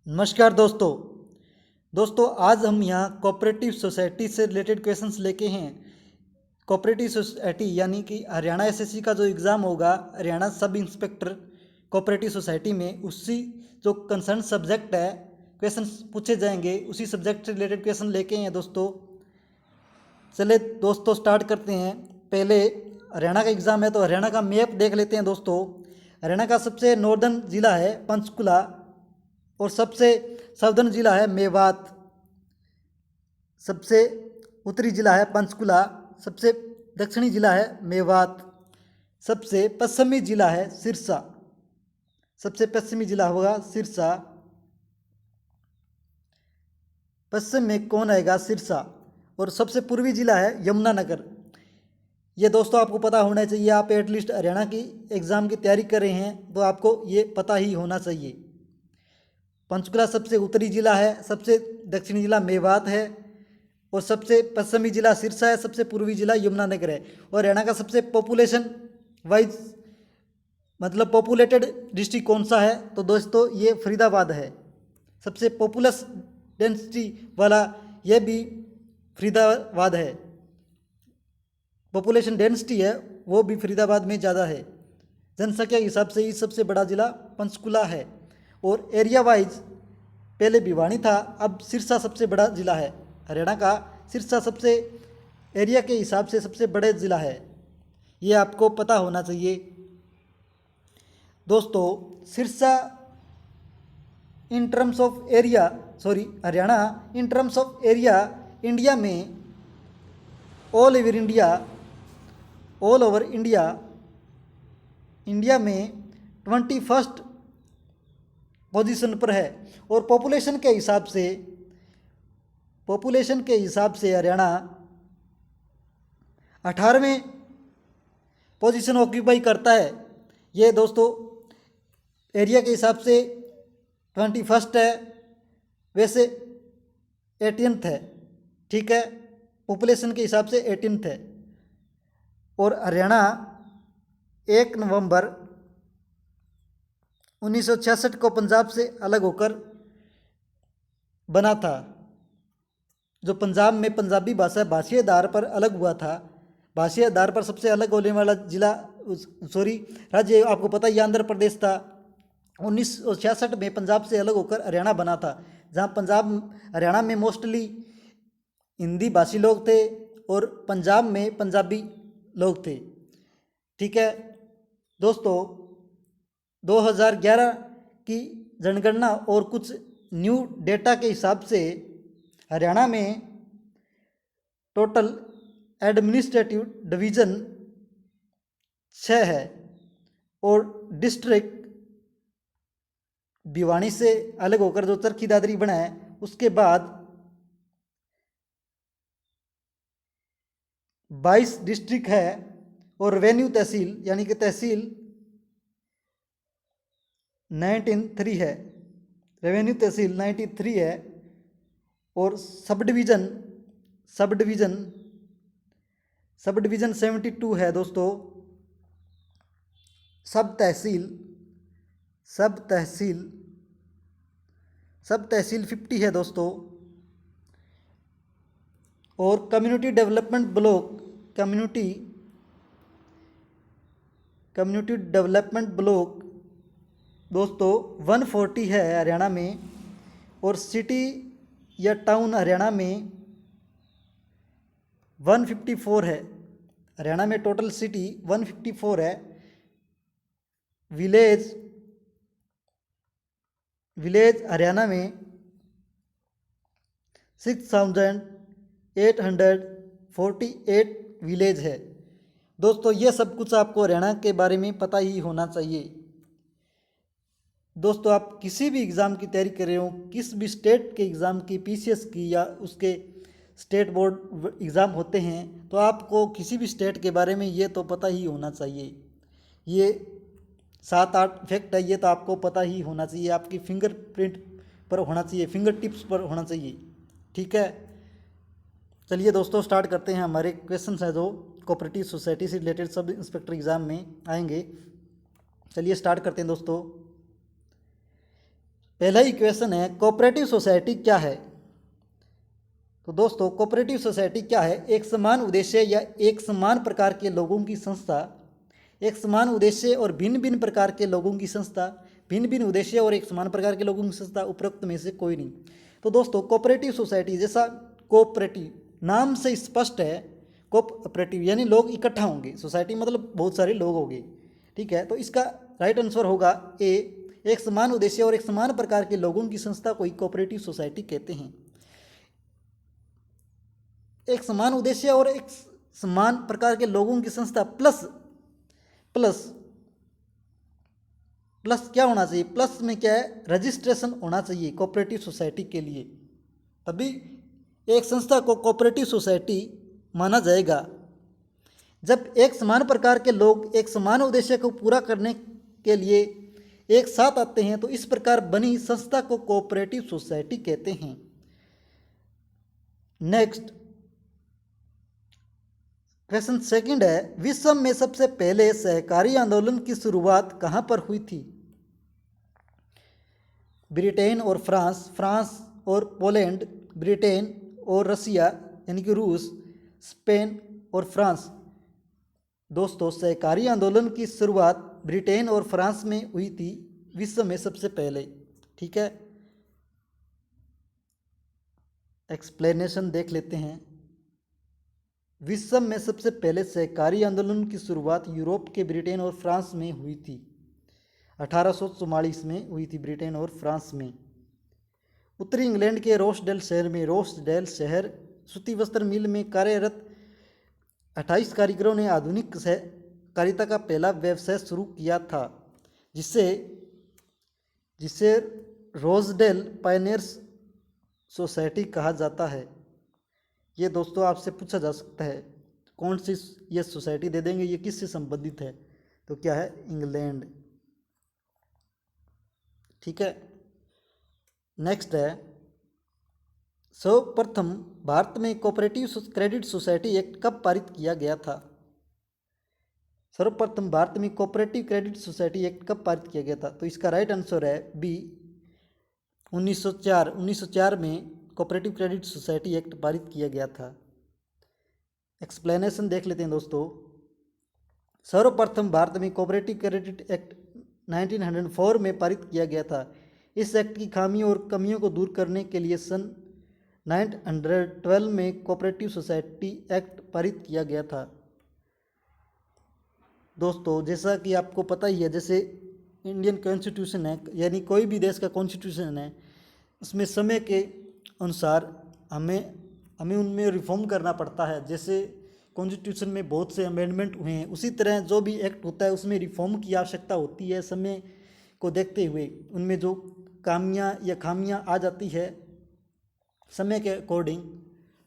नमस्कार दोस्तों आज हम यहाँ कोऑपरेटिव सोसाइटी से रिलेटेड क्वेश्चंस लेके हैं। कोऑपरेटिव सोसाइटी यानी कि हरियाणा एसएससी का जो एग्ज़ाम होगा Haryana sub inspector cooperative society में, उसी जो कंसर्न सब्जेक्ट है क्वेश्चंस पूछे जाएंगे, उसी सब्जेक्ट से रिलेटेड क्वेश्चन लेके हैं दोस्तों। चले दोस्तों स्टार्ट करते हैं। पहले हरियाणा का एग्ज़ाम है तो हरियाणा का मैप देख लेते हैं दोस्तों। हरियाणा का सबसे नॉर्दर्न ज़िला है पंचकुला और सबसे साउदर्न जिला है मेवात। सबसे उत्तरी जिला है पंचकुला, सबसे दक्षिणी जिला है मेवात, सबसे पश्चिमी जिला है सिरसा। सबसे पश्चिमी जिला होगा सिरसा। पश्चिम में कौन आएगा? सिरसा। और सबसे पूर्वी जिला है यमुनानगर। ये दोस्तों आपको पता होना चाहिए। आप एटलीस्ट हरियाणा की एग्ज़ाम की तैयारी कर रहे हैं तो आपको ये पता ही होना चाहिए। पंचकुला सबसे उत्तरी जिला है, सबसे दक्षिणी जिला मेवात है और सबसे पश्चिमी जिला सिरसा है, सबसे पूर्वी जिला यमुनानगर है। और हरियाणा का सबसे पॉपुलेशन वाइज मतलब पॉपुलेटेड डिस्ट्रिक्ट कौन सा है? तो दोस्तों ये फरीदाबाद है। सबसे पॉपुलस डेंसिटी वाला ये भी फरीदाबाद है। पॉपुलेशन डेंसिटी है वो भी फरीदाबाद में ज़्यादा है। जनसंख्या के हिसाब से ही सबसे बड़ा जिला पंचकुला है। और एरिया वाइज पहले भिवानी था, अब सिरसा सबसे बड़ा ज़िला है। हरियाणा का सिरसा सबसे एरिया के हिसाब से सबसे बड़े ज़िला है, ये आपको पता होना चाहिए दोस्तों। Sirsa in terms of area Haryana in terms of area India में ऑल ओवर इंडिया में 21st पोजीशन पर है। और पॉपुलेशन के हिसाब से हरियाणा 18वें पोजीशन ऑक्यूपाई करता है। ये दोस्तों एरिया के हिसाब से 21st है, वैसे 18th है, ठीक है। पॉपुलेशन के हिसाब से 18th है। और हरियाणा 1 नवंबर 1966 को पंजाब से अलग होकर बना था। जो पंजाब में पंजाबी भाषा भाषीय आधार पर अलग हुआ था। भाषीय आधार पर सबसे अलग होने वाला राज्य आपको पता ही आंध्र प्रदेश था। 1966 में पंजाब से अलग होकर हरियाणा बना था, जहाँ हरियाणा में मोस्टली हिंदी भाषी लोग थे और पंजाब में पंजाबी लोग थे, ठीक है दोस्तों। 2011 की जनगणना और कुछ न्यू डेटा के हिसाब से हरियाणा में टोटल एडमिनिस्ट्रेटिव डिवीज़न 6 है और डिस्ट्रिक्ट भिवानी से अलग होकर जो चरखी दादरी बना है उसके बाद 22 डिस्ट्रिक्ट है। और रेवेन्यू तहसील यानी कि तहसील 93 है। रेवेन्यू तहसील 93 है। और सब डिवीज़न 72 है दोस्तों। सब तहसील 50 है दोस्तों। और कम्युनिटी डेवलपमेंट ब्लॉक दोस्तों 140 है हरियाणा में। और सिटी या टाउन हरियाणा में 154 है। हरियाणा में टोटल सिटी 154 है। विलेज हरियाणा में 6848 विलेज है दोस्तों। ये सब कुछ आपको हरियाणा के बारे में पता ही होना चाहिए दोस्तों। आप किसी भी एग्ज़ाम की तैयारी कर रहे हो, किस भी स्टेट के एग्ज़ाम की, पीसीएस की या उसके स्टेट बोर्ड एग्ज़ाम होते हैं, तो आपको किसी भी स्टेट के बारे में ये तो पता ही होना चाहिए। ये 7-8 फैक्ट है, ये तो आपको पता ही होना चाहिए। आपकी फिंगरप्रिंट पर होना चाहिए, फिंगर टिप्स पर होना चाहिए, ठीक है। चलिए दोस्तों स्टार्ट करते हैं। हमारे क्वेश्चन हैं जो कोऑपरेटिव सोसाइटी से रिलेटेड सब इंस्पेक्टर एग्ज़ाम में आएंगे। चलिए स्टार्ट करते हैं दोस्तों। पहला ही क्वेश्चन है, कोऑपरेटिव सोसाइटी क्या है? तो दोस्तों कोऑपरेटिव सोसाइटी क्या है? एक समान उद्देश्य या एक समान प्रकार के लोगों की संस्था। एक समान उद्देश्य और भिन्न भिन्न प्रकार के लोगों की संस्था। भिन्न भिन्न उद्देश्य और एक समान प्रकार के लोगों की संस्था, उपरोक्त में से कोई नहीं। तो दोस्तों कोऑपरेटिव सोसाइटी, जैसा कोऑपरेटिव नाम से स्पष्ट है, कोऑपरेटिव यानी लोग इकट्ठा होंगे, सोसाइटी मतलब बहुत सारे लोग होंगे, ठीक है। तो इसका राइट आंसर होगा ए, एक समान उद्देश्य और एक समान प्रकार के लोगों की संस्था को कोऑपरेटिव सोसाइटी कहते हैं। एक समान उद्देश्य और एक समान प्रकार के लोगों की संस्था प्लस प्लस प्लस क्या होना चाहिए? प्लस में क्या है? रजिस्ट्रेशन होना चाहिए कोऑपरेटिव सोसाइटी के लिए, तभी एक संस्था को कोऑपरेटिव सोसाइटी माना जाएगा। जब एक समान प्रकार के लोग एक समान उद्देश्य को पूरा करने के लिए एक साथ आते हैं तो इस प्रकार बनी संस्था को कोऑपरेटिव सोसाइटी कहते हैं। नेक्स्ट क्वेश्चन सेकंड है, विश्व में सबसे पहले सहकारी आंदोलन की शुरुआत कहाँ पर हुई थी? ब्रिटेन और फ्रांस, फ्रांस और पोलैंड, ब्रिटेन और रसिया यानी कि रूस, स्पेन और फ्रांस। दोस्तों सहकारी आंदोलन की शुरुआत ब्रिटेन और फ्रांस में हुई थी विश्व में सबसे पहले, ठीक है। एक्सप्लेनेशन देख लेते हैं। विश्व में सबसे पहले सहकारी आंदोलन की शुरुआत यूरोप के ब्रिटेन और फ्रांस में हुई थी। 1844 में हुई थी ब्रिटेन और फ्रांस में। उत्तरी इंग्लैंड के रोसडेल शहर में, रोसडेल शहर सूती वस्त्र मिल में कार्यरत 28 कारीगरों ने आधुनिक सहकारिता का पहला व्यवसाय शुरू किया था, जिसे रोसडेल पायनियर्स सोसाइटी कहा जाता है। ये दोस्तों आपसे पूछा जा सकता है कौन सी ये सोसाइटी दे देंगे, ये किससे संबंधित है? तो क्या है? इंग्लैंड, ठीक है। नेक्स्ट है, सर्वप्रथम भारत में कोऑपरेटिव क्रेडिट सोसाइटी एक्ट कब पारित किया गया था? सर्वप्रथम भारत में कोऑपरेटिव क्रेडिट सोसाइटी एक्ट कब पारित किया गया था? तो इसका राइट आंसर है बी, 1904। 1904 में कोऑपरेटिव क्रेडिट सोसाइटी एक्ट पारित किया गया था। एक्सप्लेनेशन देख लेते हैं दोस्तों। सर्वप्रथम भारत में कोऑपरेटिव क्रेडिट एक्ट 1904 में पारित किया गया था। इस एक्ट की खामियों और कमियों को दूर करने के लिए सन 1912 में कोऑपरेटिव सोसाइटी एक्ट पारित किया गया था। दोस्तों जैसा कि आपको पता ही है, जैसे इंडियन कॉन्स्टिट्यूशन है यानी कोई भी देश का कॉन्स्टिट्यूशन है, उसमें समय के अनुसार हमें उनमें रिफॉर्म करना पड़ता है। जैसे कॉन्स्टिट्यूशन में बहुत से अमेंडमेंट हुए हैं, उसी तरह जो भी एक्ट होता है उसमें रिफॉर्म की आवश्यकता होती है। समय को देखते हुए उनमें जो खामियां या खामियां आ जाती है समय के अकॉर्डिंग,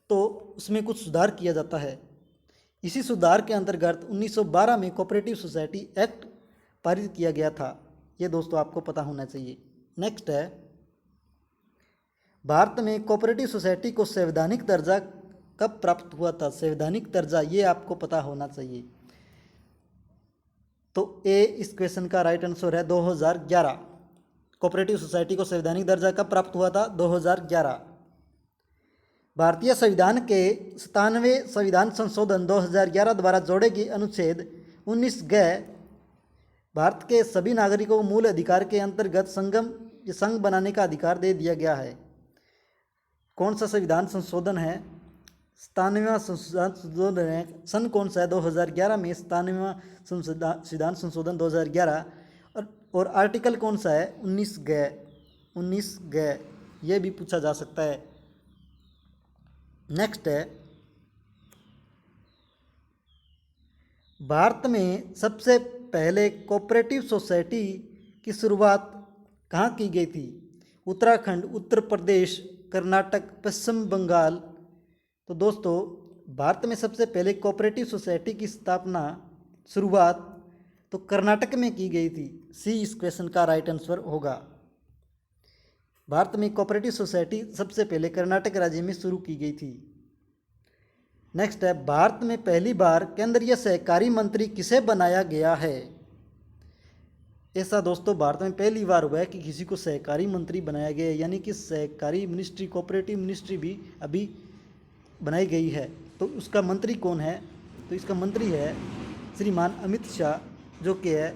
तो उसमें कुछ सुधार किया जाता है। इसी सुधार के अंतर्गत 1912 में कोऑपरेटिव सोसाइटी एक्ट पारित किया गया था। ये दोस्तों आपको पता होना चाहिए। नेक्स्ट है, भारत में कोऑपरेटिव सोसाइटी को संवैधानिक दर्जा कब प्राप्त हुआ था? संवैधानिक दर्जा ये आपको पता होना चाहिए। तो ए इस क्वेश्चन का राइट आंसर है 2011। कोऑपरेटिव सोसाइटी को संवैधानिक दर्जा कब प्राप्त हुआ था? 2011। भारतीय संविधान के 97वें संविधान संशोधन 2011 द्वारा जोड़े गए अनुच्छेद 19 भारत के सभी नागरिकों को मूल अधिकार के अंतर्गत संघ बनाने का अधिकार दे दिया गया है। कौन सा संविधान संशोधन है? 97वां संशोधन है। सन कौन सा है? 2011 में 97वां संविधान संशोधन 2011। और आर्टिकल कौन सा है? 19 ये भी पूछा जा सकता है। नेक्स्ट है, भारत में सबसे पहले कोऑपरेटिव सोसाइटी की शुरुआत कहाँ की गई थी? उत्तराखंड, उत्तर प्रदेश, कर्नाटक, पश्चिम बंगाल। तो दोस्तों भारत में सबसे पहले कोऑपरेटिव सोसाइटी की शुरुआत तो कर्नाटक में की गई थी। सी इस क्वेश्चन का राइट आंसर होगा। भारत में कोऑपरेटिव सोसाइटी सबसे पहले कर्नाटक राज्य में शुरू की गई थी। नेक्स्ट है, भारत में पहली बार केंद्रीय सहकारी मंत्री किसे बनाया गया है? ऐसा दोस्तों भारत में पहली बार हुआ है कि किसी को सहकारी मंत्री बनाया गया है, यानी कि सहकारी मिनिस्ट्री, कोऑपरेटिव मिनिस्ट्री भी अभी बनाई गई है। तो उसका मंत्री कौन है? तो इसका मंत्री है श्रीमान अमित शाह, जो कि है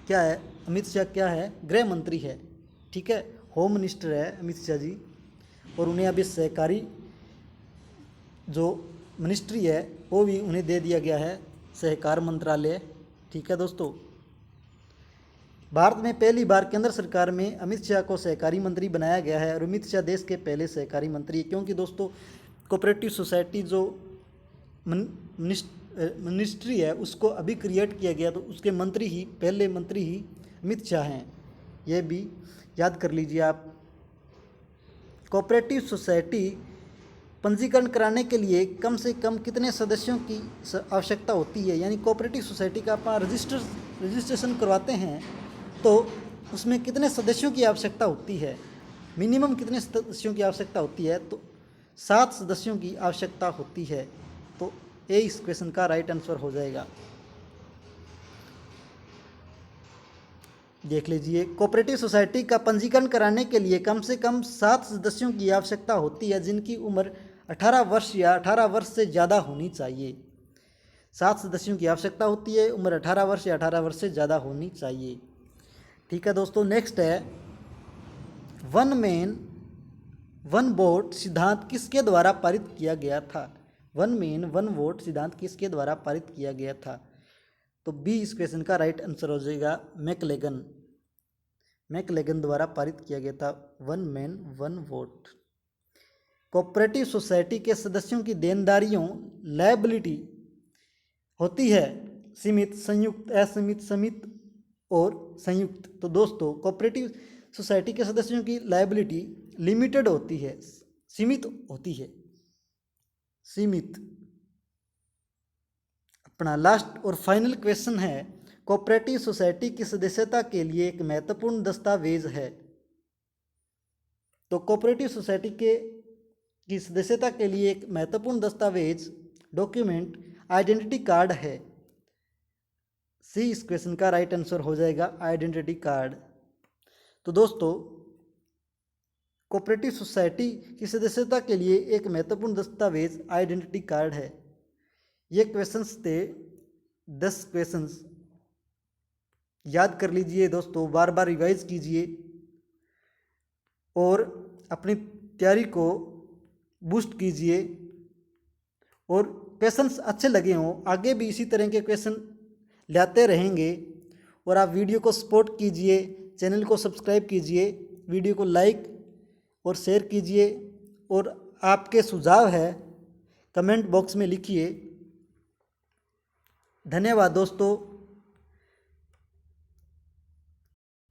क्या है, अमित शाह क्या है, गृह मंत्री है। ठीक है, होम मिनिस्टर है अमित शाह जी, और उन्हें अभी सहकारी जो मिनिस्ट्री है वो भी उन्हें दे दिया गया है, सहकार मंत्रालय। ठीक है दोस्तों, भारत में पहली बार केंद्र सरकार में अमित शाह को सहकारी मंत्री बनाया गया है, और अमित शाह देश के पहले सहकारी मंत्री है, क्योंकि दोस्तों कोऑपरेटिव सोसाइटी जो मिनिस्ट्री है उसको अभी क्रिएट किया गया, तो उसके मंत्री ही, पहले मंत्री ही अमित शाह हैं, ये भी याद कर लीजिए आप। कोऑपरेटिव सोसाइटी पंजीकरण कराने के लिए कम से कम कितने सदस्यों की आवश्यकता होती है, यानी कोऑपरेटिव सोसाइटी का आप रजिस्ट्रेशन करवाते हैं तो उसमें कितने सदस्यों की आवश्यकता होती है, मिनिमम कितने सदस्यों की आवश्यकता होती है? तो 7 सदस्यों की आवश्यकता होती है। तो ए इस क्वेश्चन का राइट आंसर हो जाएगा। देख लीजिए, कोऑपरेटिव सोसाइटी का पंजीकरण कराने के लिए कम से कम 7 सदस्यों की आवश्यकता होती है, जिनकी उम्र 18 वर्ष या 18 वर्ष से ज़्यादा होनी चाहिए। 7 सदस्यों की आवश्यकता होती है, उम्र 18 वर्ष या 18 वर्ष से ज़्यादा होनी चाहिए। ठीक है दोस्तों, नेक्स्ट है वन मैन वन वोट सिद्धांत किसके द्वारा पारित किया गया था? वन मैन वन वोट सिद्धांत किसके द्वारा पारित किया गया था? तो बी इस क्वेश्चन का राइट आंसर हो जाएगा, मैकलेगन द्वारा पारित किया गया था one man one vote. Cooperative society के सदस्यों की देनदारियों लायबिलिटी होती है सीमित, संयुक्त, असीमित, समित और संयुक्त। तो दोस्तों कोऑपरेटिव सोसाइटी के सदस्यों की लायबिलिटी लिमिटेड होती है, सीमित होती है, सीमित। अपना लास्ट और फाइनल क्वेश्चन है, कोऑपरेटिव सोसाइटी की सदस्यता के लिए एक महत्वपूर्ण दस्तावेज है। तो कोऑपरेटिव सोसाइटी की सदस्यता के लिए एक महत्वपूर्ण दस्तावेज, डॉक्यूमेंट, आइडेंटिटी कार्ड है। सी इस क्वेश्चन का राइट आंसर हो जाएगा, आइडेंटिटी कार्ड। तो दोस्तों कोऑपरेटिव सोसाइटी की सदस्यता के लिए एक महत्वपूर्ण दस्तावेज आइडेंटिटी कार्ड है। ये क्वेश्चंस थे 10 क्वेश्चंस, याद कर लीजिए दोस्तों, बार बार रिवाइज कीजिए और अपनी तैयारी को बूस्ट कीजिए। और क्वेश्चंस अच्छे लगे हों, आगे भी इसी तरह के क्वेश्चन लाते रहेंगे। और आप वीडियो को सपोर्ट कीजिए, चैनल को सब्सक्राइब कीजिए, वीडियो को लाइक और शेयर कीजिए, और आपके सुझाव है कमेंट बॉक्स में लिखिए। धन्यवाद दोस्तों।